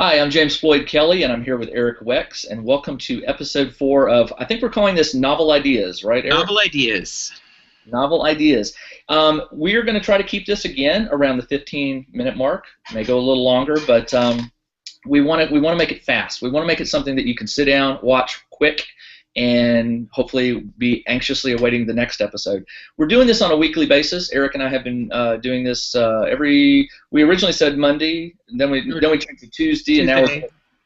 Hi, I'm James Floyd Kelly, and I'm here with Eric Wex, and welcome to episode 4 of, I think we're calling this Novel Ideas, right, Eric? Novel ideas. Novel Ideas. We're going to try to keep this again around the 15-minute mark. It may go a little longer, but we want to make it fast. We want to make it something that you can sit down, watch quick, and hopefully be anxiously awaiting the next episode. We're doing this on a weekly basis. Eric and I have been doing this we originally said Monday, then we changed to Tuesday, and now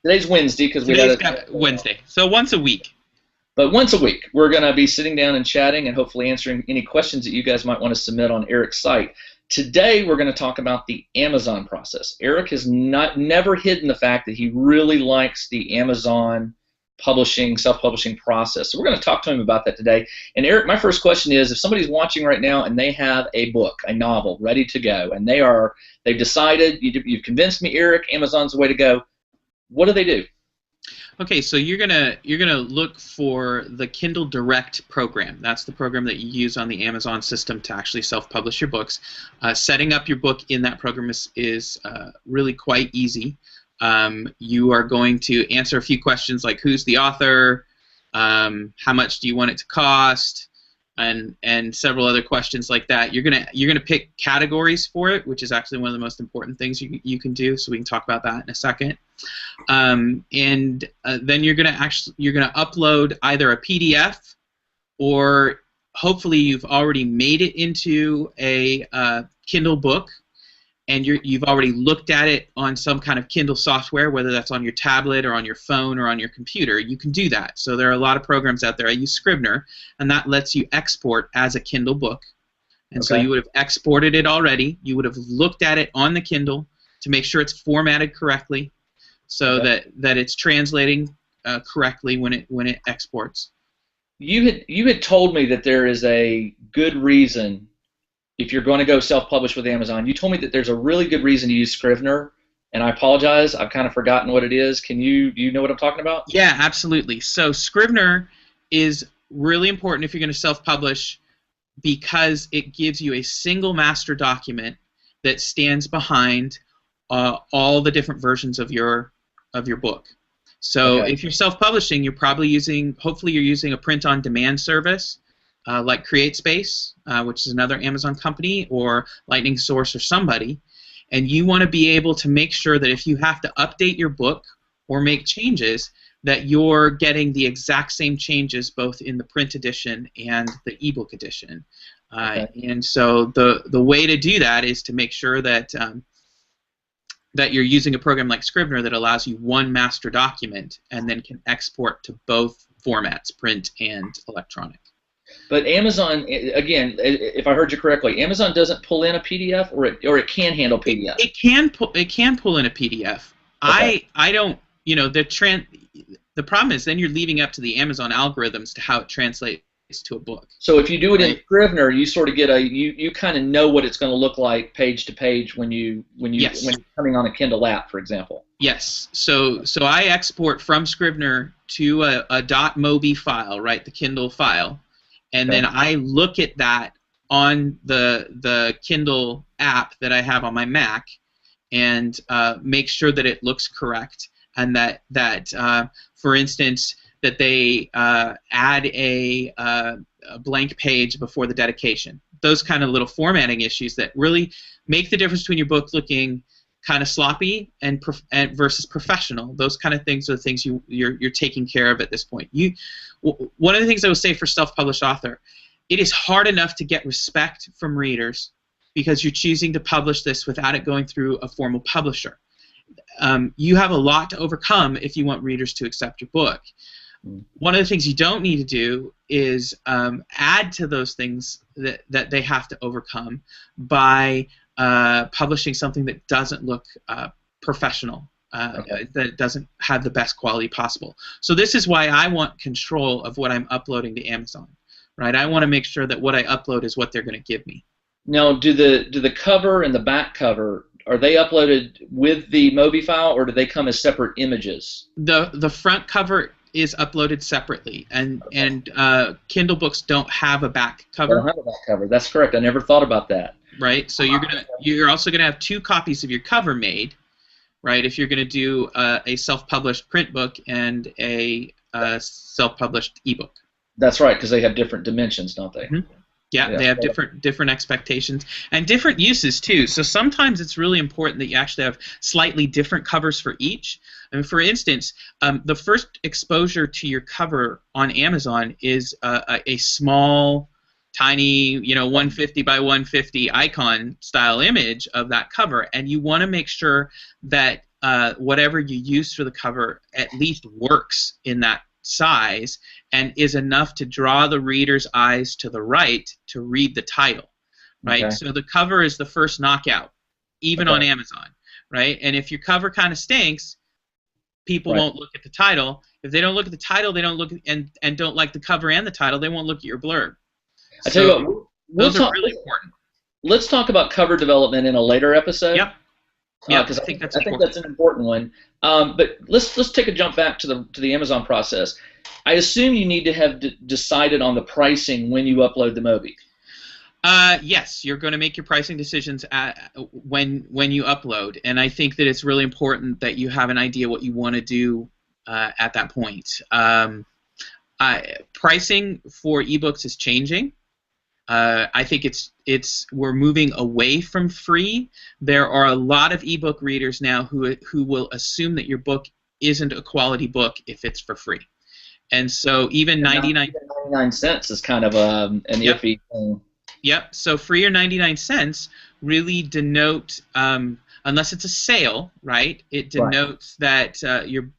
today's Wednesday because we had Wednesday. So once a week. But once a week, we're going to be sitting down and chatting and hopefully answering any questions that you guys might want to submit on Eric's site. Today, we're going to talk about the Amazon process. Eric has never hidden the fact that he really likes the Amazon publishing, self-publishing process. So we're going to talk to him about that today. And Eric, my first question is, if somebody's watching right now and they have a book, a novel, ready to go, and they've decided, you've convinced me, Eric, Amazon's the way to go, what do they do? Okay, so you're gonna look for the Kindle Direct program. That's the program that you use on the Amazon system to actually self-publish your books. Setting up your book in that program is really quite easy. You are going to answer a few questions like who's the author, how much do you want it to cost, and several other questions like that. You're gonna pick categories for it, which is actually one of the most important things you can do. So we can talk about that in a second. Then you're gonna upload either a PDF, or hopefully you've already made it into a Kindle book, and you've already looked at it on some kind of Kindle software, whether that's on your tablet or on your phone or on your computer. You can do that. So there are a lot of programs out there. I use Scrivener, and that lets you export as a Kindle book. And so you would have exported it already. You would have looked at it on the Kindle to make sure it's formatted correctly, so that it's translating correctly when it exports. You had told me that there is a good reason. If you're going to go self-publish with Amazon, you told me that there's a really good reason to use Scrivener, and I apologize, I've kind of forgotten what it is. Do you know what I'm talking about? Yeah, absolutely. So Scrivener is really important if you're going to self-publish because it gives you a single master document that stands behind all the different versions of your book. So if you're self-publishing, hopefully you're using a print-on-demand service. Like CreateSpace, which is another Amazon company, or Lightning Source or somebody, and you want to be able to make sure that if you have to update your book or make changes, that you're getting the exact same changes both in the print edition and the ebook edition. And so the way to do that is to make sure that that you're using a program like Scrivener that allows you one master document and then can export to both formats, print and electronic. But Amazon, again, if I heard you correctly, Amazon doesn't pull in a PDF, or it can handle PDF. It can pull in a PDF. I don't. The problem is then you're leaving up to the Amazon algorithms to how it translates to a book. So if you do it in Scrivener, you sort of get you kind of know what it's going to look like page to page when you're coming on a Kindle app, for example. Yes. So I export from Scrivener to a .mobi file, right? The Kindle file. And then I look at that on the Kindle app that I have on my Mac, and make sure that it looks correct, and that for instance, that they add a blank page before the dedication. Those kind of little formatting issues that really make the difference between your book looking kind of sloppy and versus professional. Those kind of things are the things you're taking care of at this point. One of the things I would say for self-published author, it is hard enough to get respect from readers because you're choosing to publish this without it going through a formal publisher. You have a lot to overcome if you want readers to accept your book. One of the things you don't need to do is add to those things that they have to overcome by publishing something that doesn't look professional, that doesn't have the best quality possible. So this is why I want control of what I'm uploading to Amazon, right? I want to make sure that what I upload is what they're going to give me. Now, do the cover and the back cover, are they uploaded with the Mobi file, or do they come as separate images? The front cover is uploaded separately, and Kindle books don't have a back cover. They don't have a back cover. That's correct. I never thought about that. Right. So you're also gonna have two copies of your cover made, right? If you're going to do a self-published print book and a self-published ebook. That's right, because they have different dimensions, don't they? Mm-hmm. Yeah, they have different expectations and different uses too. So sometimes it's really important that you actually have slightly different covers for each. I mean, for instance, the first exposure to your cover on Amazon is a small, tiny, 150 by 150 icon style image of that cover, and you want to make sure that whatever you use for the cover at least works in that size and is enough to draw the reader's eyes to the right to read the title, right? Okay. So the cover is the first knockout, even on Amazon, right? And if your cover kind of stinks, people won't look at the title. If they don't look at the title, they don't look at, and don't like the cover and the title, they won't look at your blurb. I tell you what, those are really important. Let's talk about cover development in a later episode. Yep. Yeah, because I think that's an important one. But let's take a jump back to the Amazon process. I assume you need to have decided on the pricing when you upload the Mobi. Yes, you're going to make your pricing decisions when you upload, and I think that it's really important that you have an idea what you want to do at that point. Pricing for ebooks is changing. I think we're moving away from free. There are a lot of ebook readers now who will assume that your book isn't a quality book if it's for free, and so even 99 cents is kind of an iffy thing. Yep. So free or 99 cents really denote, unless it's a sale, right? It denotes that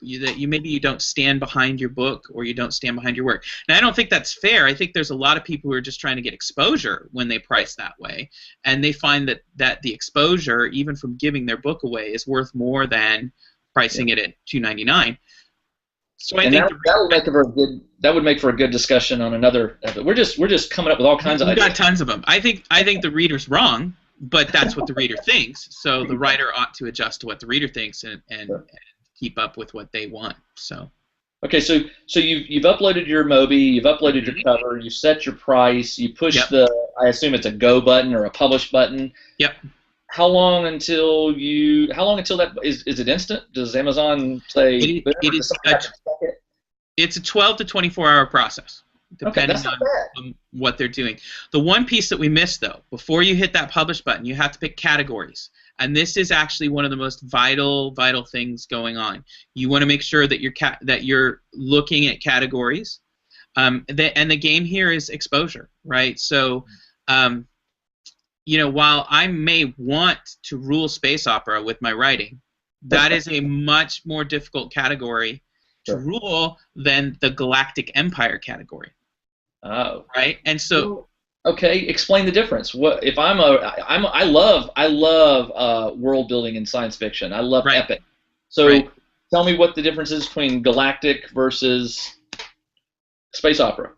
maybe you don't stand behind your book or you don't stand behind your work. Now I don't think that's fair. I think there's a lot of people who are just trying to get exposure when they price that way, and they find that the exposure, even from giving their book away, is worth more than pricing it at $2.99. So I think that would make for a good discussion on another. We're just coming up with all kinds of ideas. We've got tons of them. I think the reader's wrong, but that's what the reader thinks. So the writer ought to adjust to what the reader thinks and keep up with what they want. So. Okay, so you've uploaded your Mobi, you've uploaded your cover, you set your price, you push I assume it's a go button or a publish button. Yep. How long until that is it instant? Does Amazon say it's a 12 to 24 hour process, depending on what they're doing. The one piece that we missed, though, before you hit that publish button, you have to pick categories. And this is actually one of the most vital things going on. You want to make sure that you're looking at categories. And the game here is exposure, right? So, while I may want to rule space opera with my writing, that is a much more difficult category to rule than the Galactic Empire category. Oh. Right? And so. Okay, explain the difference. What if I love world building in science fiction. I love epic. So tell me what the difference is between galactic versus space opera.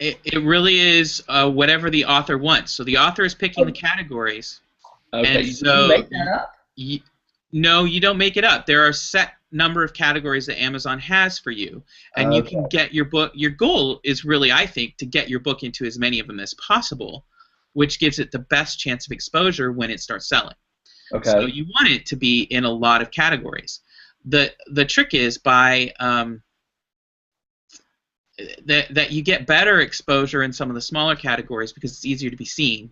It really is whatever the author wants. So the author is picking the categories. Okay, and so you make that up? No, you don't make it up. There are set number of categories that Amazon has for you, and you can get your book. Your goal is really, I think, to get your book into as many of them as possible, which gives it the best chance of exposure when it starts selling. Okay. So you want it to be in a lot of categories. The trick is by that you get better exposure in some of the smaller categories because it's easier to be seen.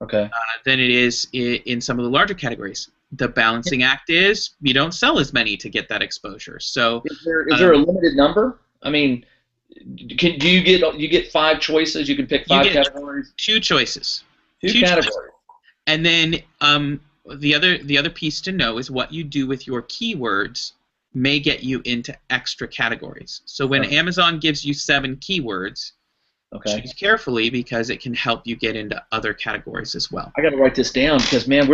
Okay. Than it is in some of the larger categories. The balancing act is you don't sell as many to get that exposure. So is there a limited number? I mean, you get 5 choices? You can pick 5 categories. 2 choices. Two categories. And then the other piece to know is what you do with your keywords may get you into extra categories. So when Amazon gives you 7 keywords, choose carefully because it can help you get into other categories as well. I got to write this down because, man,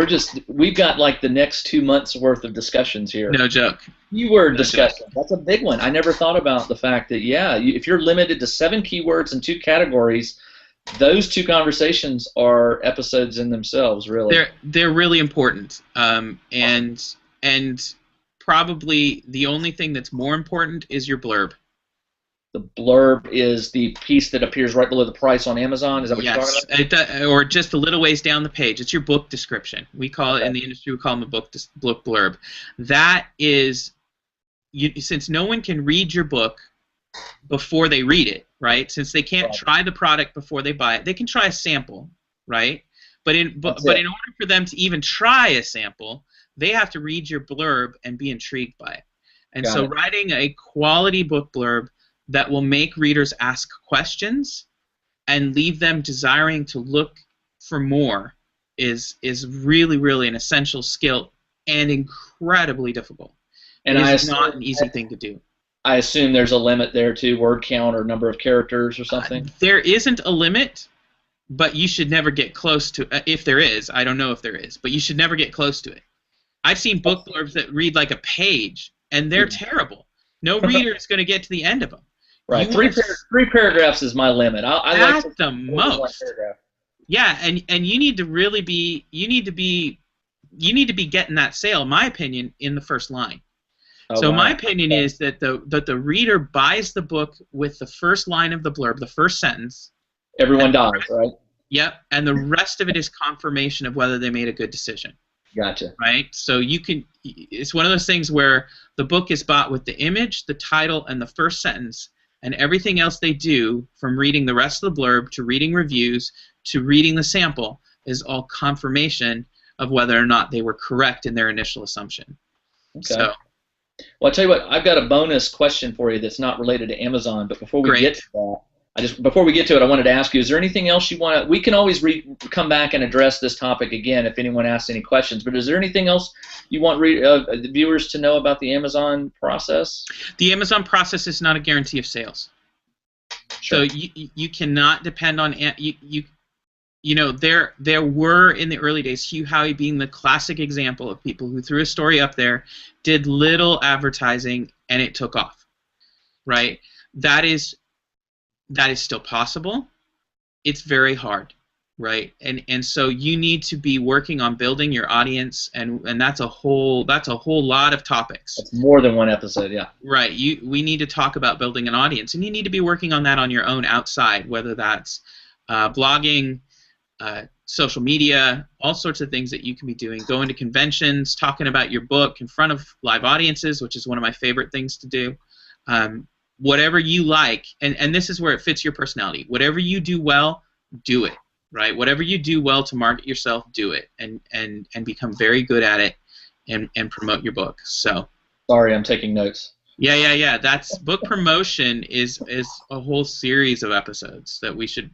we've got like the next 2 months worth of discussions here. No joke. Keyword discussion. That's a big one. I never thought about the fact that, if you're limited to 7 keywords and 2 categories, those 2 conversations are episodes in themselves, really. They're really important. And probably the only thing that's more important is your blurb. the blurb is the piece that appears right below the price on Amazon. Is that what you're talking about? Or just a little ways down the page. It's your book description. We call it in the industry. We call them a book blurb. That is, since no one can read your book before they read it, right? Since they can't try the product before they buy it, they can try a sample, right? But in order for them to even try a sample, they have to read your blurb and be intrigued by it. And so writing a quality book blurb that will make readers ask questions and leave them desiring to look for more is really, really an essential skill and incredibly difficult. And it's not an easy thing to do. I assume there's a limit there too, word count or number of characters or something? There isn't a limit, but you should never get close to if there is. I don't know if there is, but you should never get close to it. I've seen book blurbs that read like a page, and they're terrible. No reader is going to get to the end of them. Right, three paragraphs is my limit. I like the most. Yeah, and you need to really be getting that sale, in my opinion, in the first line. So my opinion is that the reader buys the book with the first line of the blurb, the first sentence. Everyone dies, right? Yep, and the rest of it is confirmation of whether they made a good decision. Gotcha. Right? So it's one of those things where the book is bought with the image, the title, and the first sentence, and everything else they do, from reading the rest of the blurb to reading reviews to reading the sample, is all confirmation of whether or not they were correct in their initial assumption. Okay. So, well, I'll tell you what, I've got a bonus question for you that's not related to Amazon, but before we get to that, before we get to it, I wanted to ask you, is there anything else you want to, we can always come back and address this topic again if anyone asks any questions, but is there anything else you want the viewers to know about the Amazon process? The Amazon process is not a guarantee of sales. Sure. So you cannot depend on, you know, there were in the early days, Hugh Howey being the classic example of people who threw a story up there, did little advertising, and it took off, right? That is still possible. It's very hard, right? And so you need to be working on building your audience, and that's a whole lot of topics. It's more than one episode, yeah. Right. We need to talk about building an audience, and you need to be working on that on your own outside, whether that's blogging, social media, all sorts of things that you can be doing. Going to conventions, talking about your book in front of live audiences, which is one of my favorite things to do. Whatever you like, and this is where it fits your personality. Whatever you do well, do it, right? Whatever you do well to market yourself, do it, and become very good at it, and promote your book. So. Sorry, I'm taking notes. Yeah. That's book promotion is a whole series of episodes that we should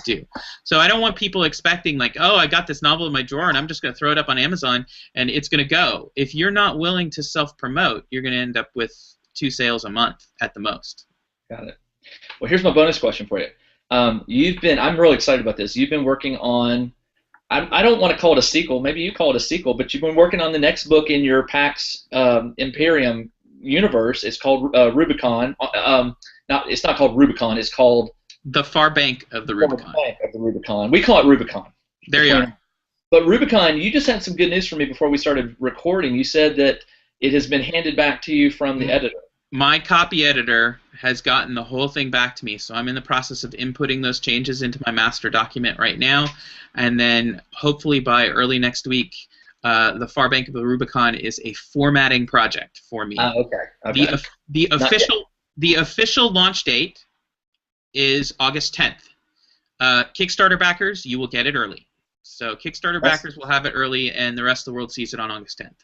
do. So I don't want people expecting like, oh, I got this novel in my drawer and I'm just going to throw it up on Amazon and it's going to go. If you're not willing to self-promote, you're going to end up with 2 sales a month at the most. Got it. Well, here's my bonus question for you. I'm really excited about this. You've been working on, I don't want to call it a sequel, maybe you call it a sequel, but you've been working on the next book in your PAX Imperium universe. It's called Rubicon. It's not called Rubicon, it's called The Far Bank of the Rubicon. Far Bank of the Rubicon. We call it Rubicon. There you are. But Rubicon, you just had some good news for me before we started recording. You said that it has been handed back to you from the editor. My copy editor has gotten the whole thing back to me, so I'm in the process of inputting those changes into my master document right now, and then hopefully by early next week, the Far Bank of the Rubicon is a formatting project for me. Okay. The official launch date is August 10th. Kickstarter backers, you will get it early. So Kickstarter backers will have it early, and the rest of the world sees it on August 10th.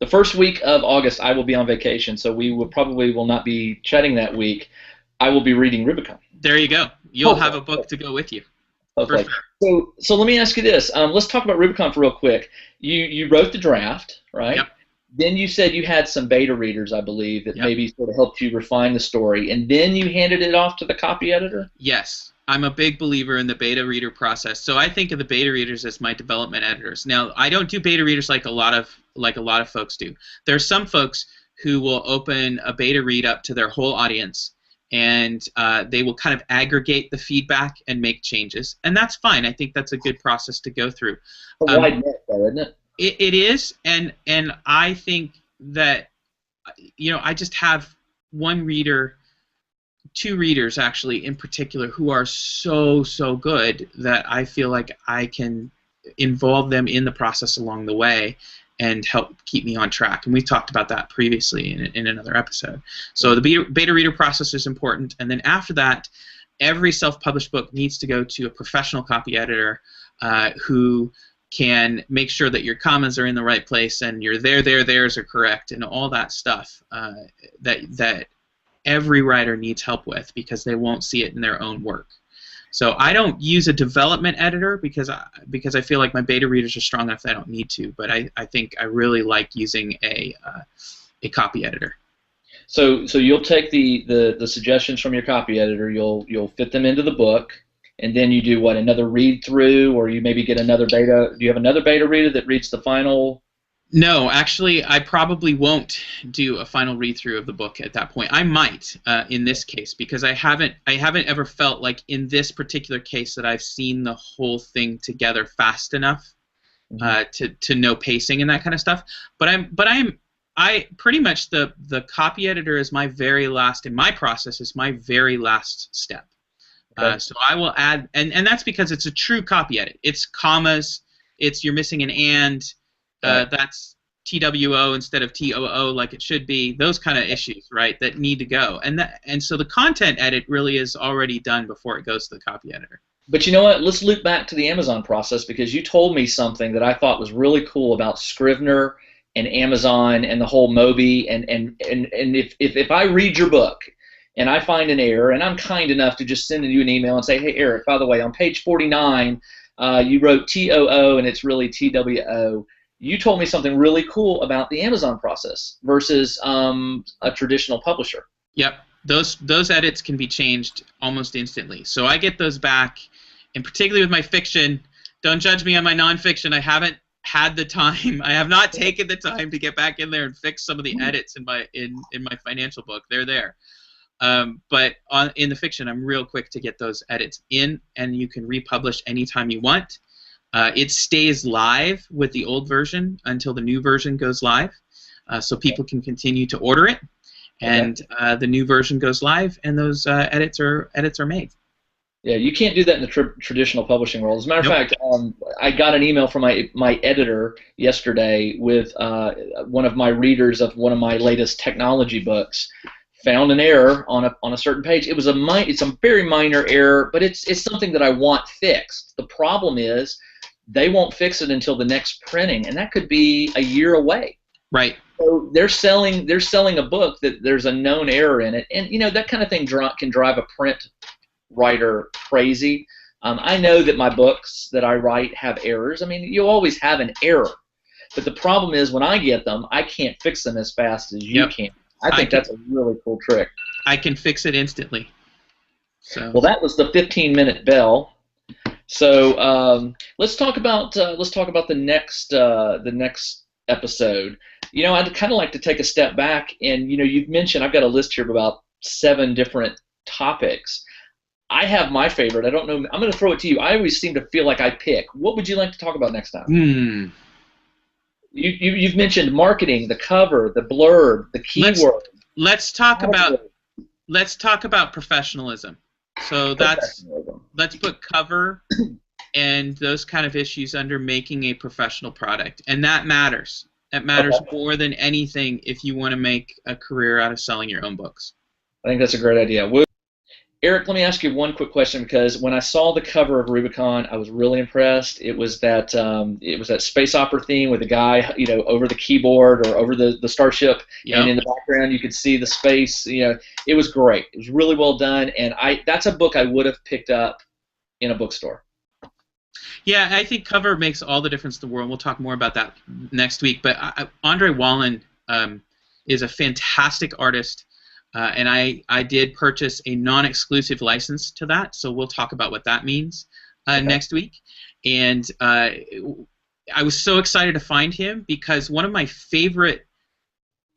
The first week of August, I will be on vacation, so we will not be chatting that week. I will be reading Rubicon. There you go. You'll have a book to go with you. Okay. So let me ask you this. Let's talk about Rubicon for real quick. You wrote the draft, right? Yep. Then you said you had some beta readers, I believe, that maybe sort of helped you refine the story, and then you handed it off to the copy editor? Yes. I'm a big believer in the beta reader process. So I think of the beta readers as my development editors. Now, I don't do beta readers like a lot of folks do. There are some folks who will open a beta read up to their whole audience, and they will kind of aggregate the feedback and make changes, and that's fine. I think that's a good process to go through. A wide net, though, isn't it? It is, and I think that I just have one reader two readers actually in particular who are so good that I feel like I can involve them in the process along the way and help keep me on track. And we talked about that previously in another episode. So the beta reader process is important, and then after that, every self-published book needs to go to a professional copy editor who can make sure that your commas are in the right place and your there's are correct and all that stuff that every writer needs help with because they won't see it in their own work. So I don't use a development editor because I feel like my beta readers are strong enough that I don't need to. But I think I really like using a copy editor. So you'll take the suggestions from your copy editor, you'll fit them into the book, and then you do what, another read through, or you maybe get another beta. Do you have another beta reader that reads the final? No, actually, I probably won't do a final read-through of the book at that point. I might in this case because I haven't ever felt like in this particular case that I've seen the whole thing together fast enough to know pacing and that kind of stuff. I pretty much the copy editor is my very last in my process is my very last step. Okay. So I will add and that's because it's a true copy edit. It's commas. It's you're missing an and. That's TWO instead of TOO like it should be. Those kind of issues, right, that need to go. And so the content edit really is already done before it goes to the copy editor. But you know what? Let's loop back to the Amazon process because you told me something that I thought was really cool about Scrivener and Amazon and the whole Mobi. And if I read your book and I find an error, and I'm kind enough to just send you an email and say, hey, Eric, by the way, on page 49, you wrote TOO and it's really TWO. You told me something really cool about the Amazon process versus a traditional publisher. Yep, those edits can be changed almost instantly. So I get those back, and particularly with my fiction. Don't judge me on my nonfiction. I haven't had the time. I have not taken the time to get back in there and fix some of the edits in my financial book. They're there. But in the fiction, I'm real quick to get those edits in, and you can republish anytime you want. It stays live with the old version until the new version goes live, so people can continue to order it, and the new version goes live, and those edits are made. Yeah, you can't do that in the traditional publishing world. As a matter of fact, I got an email from my editor yesterday with one of my readers of one of my latest technology books. Found an error on a certain page. It's a very minor error, but it's something that I want fixed. The problem is they won't fix it until the next printing, and that could be a year away. Right. So they're selling a book that there's a known error in it, and you know that kind of thing can drive a print writer crazy. I know that my books that I write have errors. I mean, you always have an error, but the problem is when I get them, I can't fix them as fast as you can. I think that's a really cool trick. I can fix it instantly. So. Well, that was the 15-minute bell. So let's talk about the next episode. You know, I'd kind of like to take a step back, and you know, you've mentioned I've got a list here of about 7 different topics. I have my favorite. I don't know. I'm going to throw it to you. I always seem to feel like I pick. What would you like to talk about next time? You've mentioned marketing, the cover, the blurb, the keyword. Let's talk about professionalism. So let's put cover and those kind of issues under making a professional product, and that matters. That matters more than anything if you want to make a career out of selling your own books. I think that's a great idea. Eric, let me ask you one quick question, because when I saw the cover of Rubicon, I was really impressed. It was that space opera theme with the guy, you know, over the keyboard or over the starship, and in the background you could see the space. You know, it was great. It was really well done, and that's a book I would have picked up in a bookstore. Yeah, I think cover makes all the difference in the world. We'll talk more about that next week. But Andre Wallin is a fantastic artist. And I did purchase a non-exclusive license to that, so we'll talk about what that means next week. And I was so excited to find him because one of my favorite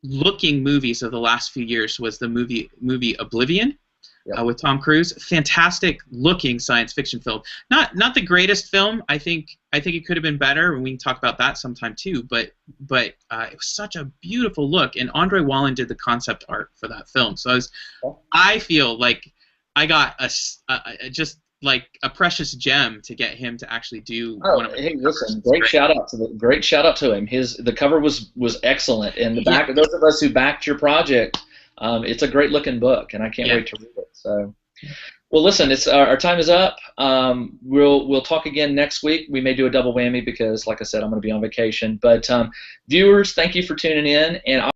looking movies of the last few years was the movie Oblivion. Yep. with Tom Cruise. Fantastic looking science fiction film. Not the greatest film. I think it could have been better, and we can talk about that sometime too. But it was such a beautiful look, and Andre Wallen did the concept art for that film. So I feel like I got just like a precious gem to get him to actually do one of my hey, covers. listen, great shout out to him. The cover was excellent, and the back. Those of us who backed your project, it's a great looking book, and I can't wait to read it. So, well, listen, it's our time is up. We'll talk again next week. We may do a double whammy because, like I said, I'm going to be on vacation. But viewers, thank you for tuning in, and